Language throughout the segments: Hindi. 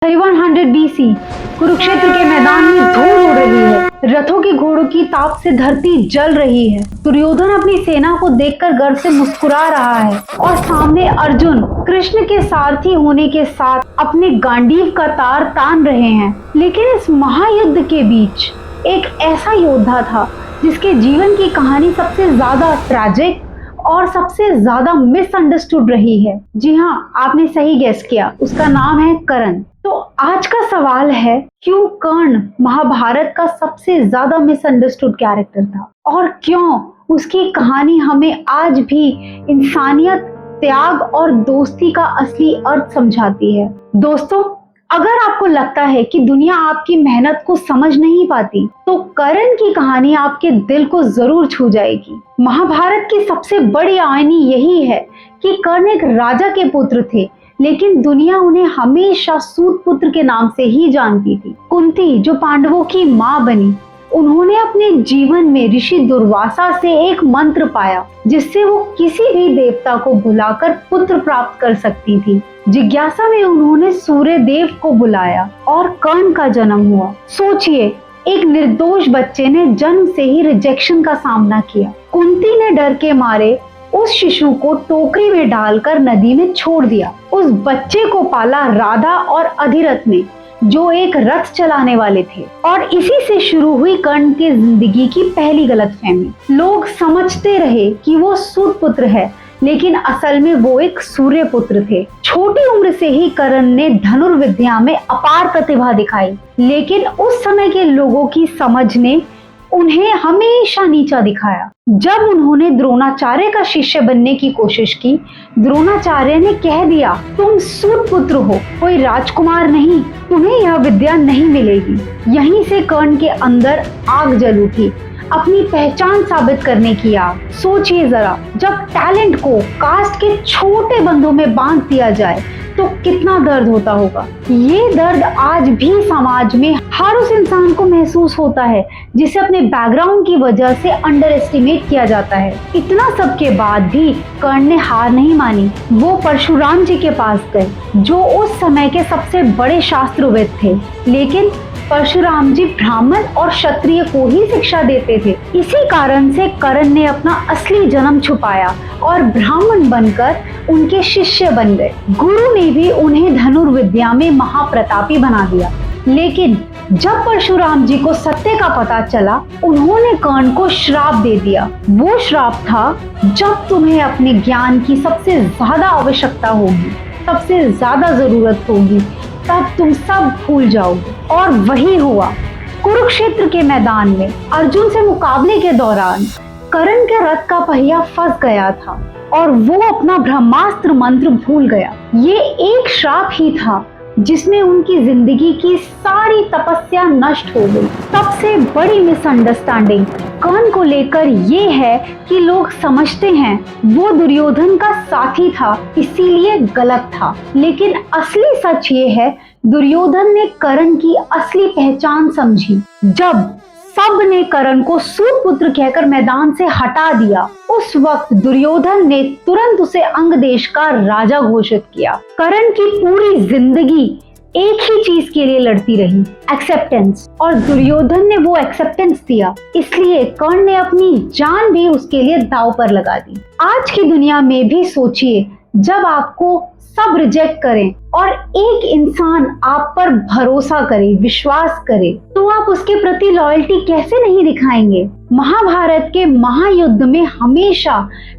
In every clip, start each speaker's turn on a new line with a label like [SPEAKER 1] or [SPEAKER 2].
[SPEAKER 1] 3100 BC कुरुक्षेत्र के मैदान में धूल उड़ रही है, रथों के घोड़ों की ताप से धरती जल रही है। दुर्योधन अपनी सेना को देखकर गर्व से मुस्कुरा रहा है और सामने अर्जुन कृष्ण के सारथी होने के साथ अपने गांडीव का तार तान रहे हैं। लेकिन इस महायुद्ध के बीच एक ऐसा योद्धा था जिसके जीवन की कहानी सबसे ज्यादा ट्रैजिक और सबसे ज्यादा मिसअंडरस्टूड रही है। जी हाँ, आपने सही गेस किया, उसका नाम है कर्ण। तो आज का सवाल है, क्यों कर्ण महाभारत का सबसे ज्यादा मिसअंडरस्टूड कैरेक्टर था और क्यों उसकी कहानी हमें आज भी इंसानियत, त्याग और दोस्ती का असली अर्थ समझाती है। दोस्तों, अगर आपको लगता है कि दुनिया आपकी मेहनत को समझ नहीं पाती, तो कर्ण की कहानी आपके दिल को जरूर छू जाएगी। महाभारत की सबसे बड़ी आईनी यही है कि कर्ण एक राजा के पुत्र थे, लेकिन दुनिया उन्हें हमेशा सूत पुत्र के नाम से ही जानती थी। कुंती, जो पांडवों की माँ बनी, उन्होंने अपने जीवन में ऋषि दुर्वासा से एक मंत्र पाया जिससे वो किसी भी देवता को बुलाकर पुत्र प्राप्त कर सकती थी। जिज्ञासा में उन्होंने सूर्य देव को बुलाया और कर्ण का जन्म हुआ। सोचिए, एक निर्दोष बच्चे ने जन्म से ही रिजेक्शन का सामना किया। कुंती ने डर के मारे उस शिशु को टोकरी में डालकर नदी में छोड़ दिया। उस बच्चे को पाला राधा और अधिरथ ने, जो एक रथ चलाने वाले थे, और इसी से शुरू हुई कर्ण की जिंदगी की पहली गलतफहमी। लोग समझते रहे कि वो सूत पुत्र है, लेकिन असल में वो एक सूर्य पुत्र थे। छोटी उम्र से ही कर्ण ने धनुर्विद्या में अपार प्रतिभा दिखाई, लेकिन उस समय के लोगों की समझ ने उन्हें हमेशा नीचा दिखाया। जब उन्होंने द्रोणाचार्य का शिष्य बनने की कोशिश की, द्रोणाचार्य ने कह दिया, तुम सूत पुत्र हो, कोई राजकुमार नहीं, तुम्हें यह विद्या नहीं मिलेगी। यहीं से कर्ण के अंदर आग जल उठी, अपनी पहचान साबित करने की आग। सोचिए जरा, जब टैलेंट को कास्ट के छोटे बंधों में बांध दिया जाए तो कितना दर्द होता होगा। ये दर्द आज भी समाज में हर उस इंसान को महसूस होता है जिसे अपने बैकग्राउंड की वजह से अंडर एस्टिमेट किया जाता है। इतना सब के बाद भी कर्ण ने हार नहीं मानी। वो परशुराम जी के पास गए, जो उस समय के सबसे बड़े शास्त्रविद थे, लेकिन परशुराम जी ब्राह्मण और क्षत्रिय को ही शिक्षा देते थे। इसी कारण से कर्ण ने अपना असली जन्म छुपाया और ब्राह्मण बनकर उनके शिष्य बन गए। गुरु ने भी उन्हें धनुर्विद्या में महाप्रतापी बना दिया। लेकिन जब परशुराम जी को सत्य का पता चला, उन्होंने कर्ण को श्राप दे दिया। वो श्राप था, जब तुम्हें अपने ज्ञान की सबसे ज्यादा आवश्यकता होगी, सबसे ज्यादा जरूरत होगी, तब तुम सब भूल जाओगे। और वही हुआ। कुरुक्षेत्र के मैदान में अर्जुन से मुकाबले के दौरान कर्ण के रथ का पहिया फंस गया था और वो अपना ब्रह्मास्त्र मंत्र भूल गया। ये एक श्राप ही था जिसमें उनकी जिंदगी की सारी तपस्या नष्ट हो गई। सबसे बड़ी मिसअंडरस्टैंडिंग कर्ण को लेकर ये है कि लोग समझते हैं वो दुर्योधन का साथी था, इसीलिए गलत था। लेकिन असली सच ये है, दुर्योधन ने कर्ण की असली पहचान समझी। जब सब ने कर्ण को सूत पुत्र कहकर मैदान से हटा दिया, उस वक्त दुर्योधन ने तुरंत उसे अंग देश का राजा घोषित किया। कर्ण की पूरी जिंदगी एक ही चीज के लिए लड़ती रही, एक्सेप्टेंस, और दुर्योधन ने वो एक्सेप्टेंस दिया, इसलिए कर्ण ने अपनी जान भी उसके लिए दांव पर लगा दी। आज की दुनिया में भी सोचिए, जब आपको सब रिजेक्ट करें और एक इंसान आप पर भरोसा करे, विश्वास करे, तो आप उसके प्रति लॉयल्टी कैसे नहीं दिखाएंगे। महाभारत के महायुद्ध में हमेशा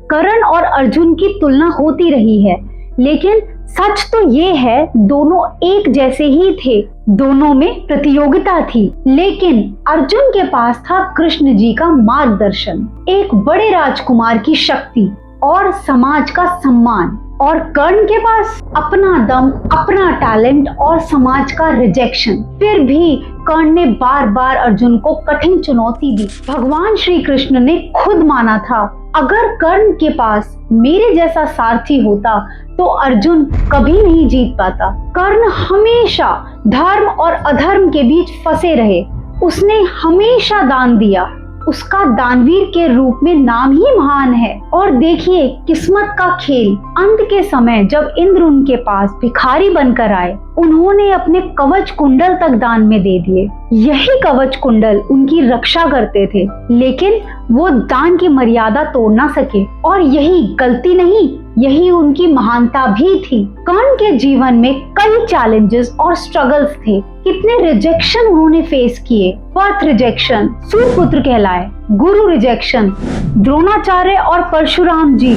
[SPEAKER 1] कर्ण और अर्जुन की तुलना होती रही है, लेकिन सच तो ये है, दोनों एक जैसे ही थे, दोनों में प्रतियोगिता थी। लेकिन अर्जुन के पास था कृष्ण जी का मार्गदर्शन, एक बड़े राजकुमार की शक्ति और समाज का सम्मान, और कर्ण के पास अपना दम, अपना टैलेंट और समाज का रिजेक्शन। फिर भी कर्ण ने बार बार अर्जुन को कठिन चुनौती दी। भगवान श्री कृष्ण ने खुद माना था, अगर कर्ण के पास मेरे जैसा सारथी होता तो अर्जुन कभी नहीं जीत पाता। कर्ण हमेशा धर्म और अधर्म के बीच फंसे रहे। उसने हमेशा दान दिया, उसका दानवीर के रूप में नाम ही महान है। और देखिए किस्मत का खेल, अंत के समय जब इंद्र उनके पास भिखारी बनकर आए, उन्होंने अपने कवच कुंडल तक दान में दे दिए। यही कवच कुंडल उनकी रक्षा करते थे, लेकिन वो दान की मर्यादा तोड़ ना सके। और यही गलती नहीं, यही उनकी महानता भी थी। कर्ण के जीवन में कई चैलेंजेस और स्ट्रगल्स थे। कितने रिजेक्शन उन्होंने फेस किए। बर्थ रिजेक्शन, सूर्यपुत्र कहलाए, गुरु रिजेक्शन, द्रोणाचार्य और परशुराम जी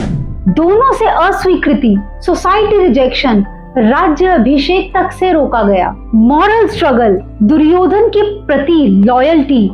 [SPEAKER 1] दोनों से अस्वीकृति, सोसाइटी रिजेक्शन, राज्य अभिषेक तक से रोका गया, मॉरल स्ट्रगल, दुर्योधन के प्रति लॉयल्टी,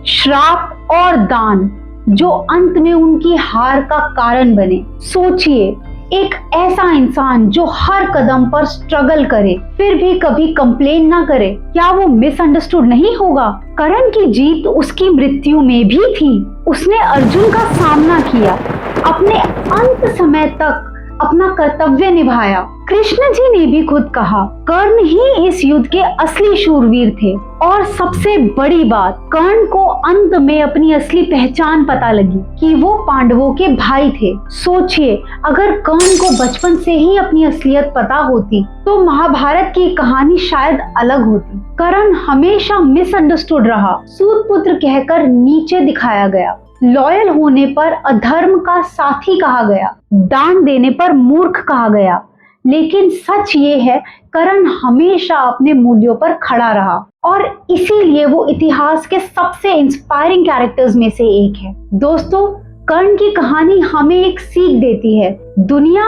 [SPEAKER 1] श्राप और दान जो अंत में उनकी हार का कारण बने। सोचिए, एक ऐसा इंसान जो हर कदम पर स्ट्रगल करे फिर भी कभी कंप्लेन ना करे, क्या वो मिसअंडरस्टूड नहीं होगा? कर्ण की जीत उसकी मृत्यु में भी थी। उसने अर्जुन का सामना किया, अपने अंत समय तक अपना कर्तव्य निभाया। कृष्ण जी ने भी खुद कहा, कर्ण ही इस युद्ध के असली शूरवीर थे। और सबसे बड़ी बात, कर्ण को अंत में अपनी असली पहचान पता लगी कि वो पांडवों के भाई थे। सोचिए, अगर कर्ण को बचपन से ही अपनी असलियत पता होती तो महाभारत की कहानी शायद अलग होती। कर्ण हमेशा मिसअंडरस्टूड रहा, सूतपुत्र कहकर नीचे दिखाया गया, लॉयल होने पर अधर्म का साथी कहा गया, दान देने पर मूर्ख कहा गया। लेकिन सच ये है, कर्ण हमेशा अपने मूल्यों पर खड़ा रहा और इसीलिए वो इतिहास के सबसे इंस्पायरिंग कैरेक्टर्स में से एक है। दोस्तों, कर्ण की कहानी हमें एक सीख देती है। दुनिया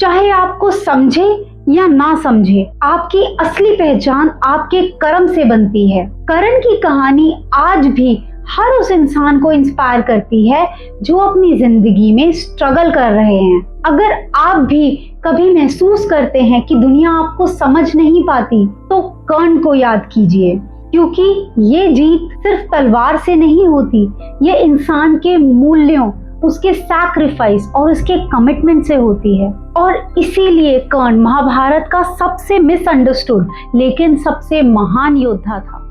[SPEAKER 1] चाहे आपको समझे या ना समझे, आपकी असली पहचान आपके कर्म से बनती है। कर्ण की कहानी आज भी हर उस इंसान को इंस्पायर करती है जो अपनी जिंदगी में स्ट्रगल कर रहे हैं। अगर आप भी कभी महसूस करते हैं कि दुनिया आपको समझ नहीं पाती, तो कर्ण को याद कीजिए, क्योंकि ये जीत सिर्फ तलवार से नहीं होती, ये इंसान के मूल्यों, उसके सैक्रिफाइस और उसके कमिटमेंट से होती है। और इसीलिए कर्ण महाभारत का सबसे मिसअंडरस्टूड लेकिन सबसे महान योद्धा था।